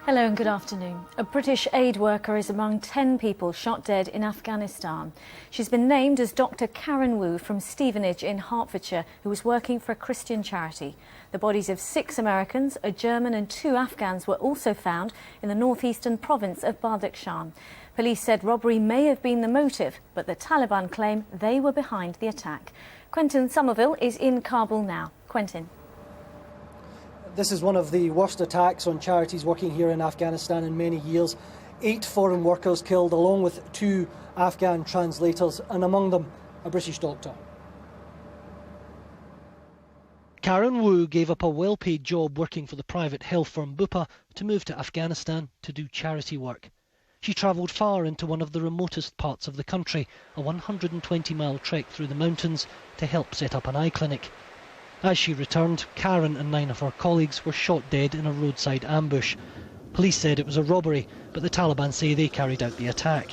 Hello and good afternoon. A British aid worker is among 10 people shot dead in Afghanistan. She's been named as Dr. Karen Wu from Stevenage in Hertfordshire, who was working for a Christian charity. The bodies of 6 Americans, a German and 2 Afghans were also found in the northeastern province of Badakhshan. Police said robbery may have been the motive, but the Taliban claim they were behind the attack. Quentin Sommerville is in Kabul now. Quentin. This is one of the worst attacks on charities working here in Afghanistan in many years. 8 foreign workers killed, along with 2 Afghan translators, and among them a British doctor. Karen Wu gave up a well-paid job working for the private health firm Bupa to move to Afghanistan to do charity work. She travelled far into one of the remotest parts of the country, a 120-mile trek through the mountains, to help set up an eye clinic. As she returned, Karen and 9 of her colleagues were shot dead in a roadside ambush. Police said it was a robbery, but the Taliban say they carried out the attack.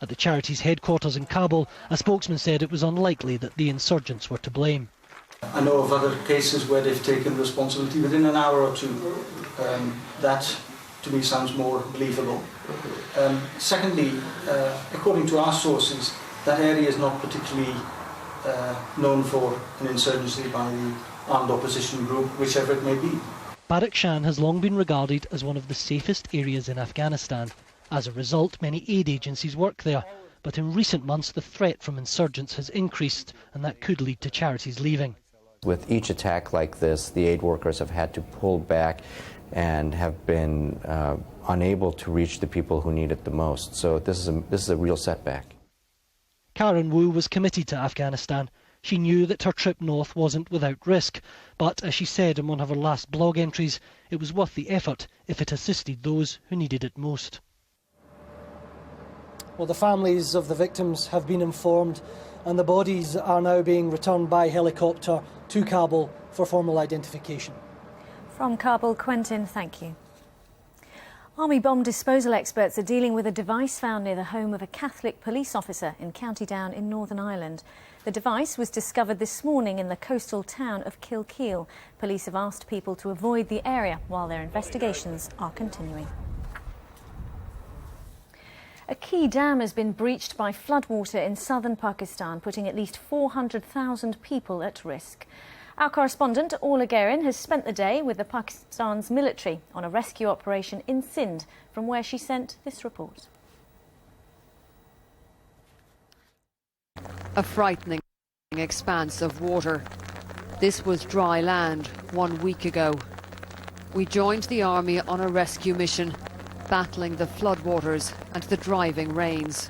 At the charity's headquarters in Kabul, a spokesman said it was unlikely that the insurgents were to blame. I know of other cases where they've taken responsibility within an hour or two. That, to me, sounds more believable. Secondly, according to our sources, that area is not particularly known for an insurgency by the armed opposition group, whichever it may be. Badakhshan has long been regarded as one of the safest areas in Afghanistan. As a result, many aid agencies work there. But in recent months, the threat from insurgents has increased, and that could lead to charities leaving. With each attack like this, the aid workers have had to pull back and have been unable to reach the people who need it the most. So this is a real setback. Karen Wu was committed to Afghanistan. She knew that her trip north wasn't without risk, but as she said in one of her last blog entries, it was worth the effort if it assisted those who needed it most. Well, the families of the victims have been informed, and the bodies are now being returned by helicopter to Kabul for formal identification. From Kabul, Quentin, thank you. Army bomb disposal experts are dealing with a device found near the home of a Catholic police officer in County Down in Northern Ireland. The device was discovered this morning in the coastal town of Kilkeel. Police have asked people to avoid the area while their investigations are continuing. A key dam has been breached by floodwater in southern Pakistan, putting at least 400,000 people at risk. Our correspondent, Orla Guerin, has spent the day with the Pakistan's military on a rescue operation in Sindh, from where she sent this report. A frightening expanse of water. This was dry land 1 week ago. We joined the army on a rescue mission, battling the floodwaters and the driving rains.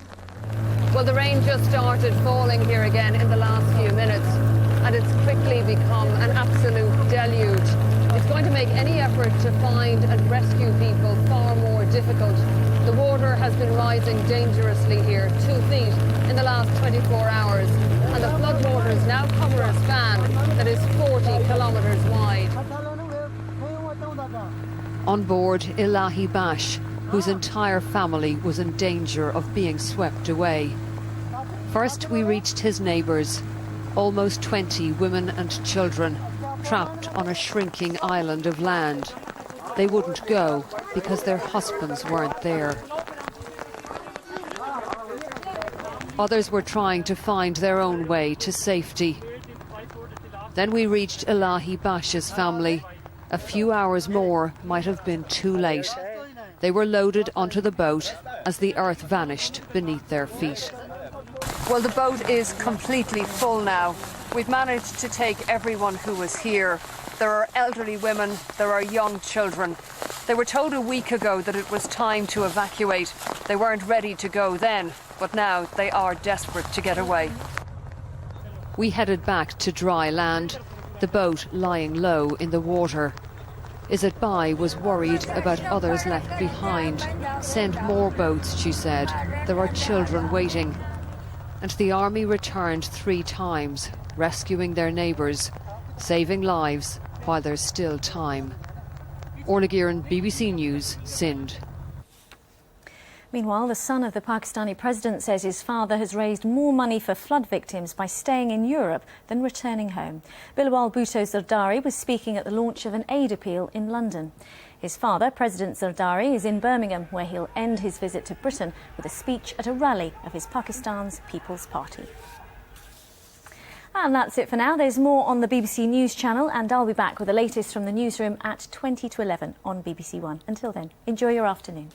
Well, the rain just started falling here again in the last few minutes, and it's quickly become an absolute deluge. It's going to make any effort to find and rescue people far more difficult. The water has been rising dangerously here, 2 feet in the last 24 hours, and the floodwaters now cover a span that is 40 kilometres wide. On board Ilahi Bash, whose entire family was in danger of being swept away. First, we reached his neighbours, almost 20 women and children, trapped on a shrinking island of land. They wouldn't go because their husbands weren't there. Others were trying to find their own way to safety. Then we reached Ilahi Bash's family. A few hours more might have been too late. They were loaded onto the boat as the earth vanished beneath their feet. Well, the boat is completely full now. We've managed to take everyone who was here. There are elderly women, there are young children. They were told a week ago that it was time to evacuate. They weren't ready to go then, but now they are desperate to get away. We headed back to dry land, the boat lying low in the water. Izzat Bai was worried about others left behind. Send more boats, she said. There are children waiting. And the army returned 3 times, rescuing their neighbours, saving lives while there's still time. Orla Guerin, BBC News, Sindh. Meanwhile, the son of the Pakistani president says his father has raised more money for flood victims by staying in Europe than returning home. Bilawal Bhutto Zardari was speaking at the launch of an aid appeal in London. His father, President Zardari, is in Birmingham, where he'll end his visit to Britain with a speech at a rally of his Pakistan's People's Party. And that's it for now. There's more on the BBC News channel, and I'll be back with the latest from the newsroom at 20 to 11 on BBC One. Until then, enjoy your afternoon.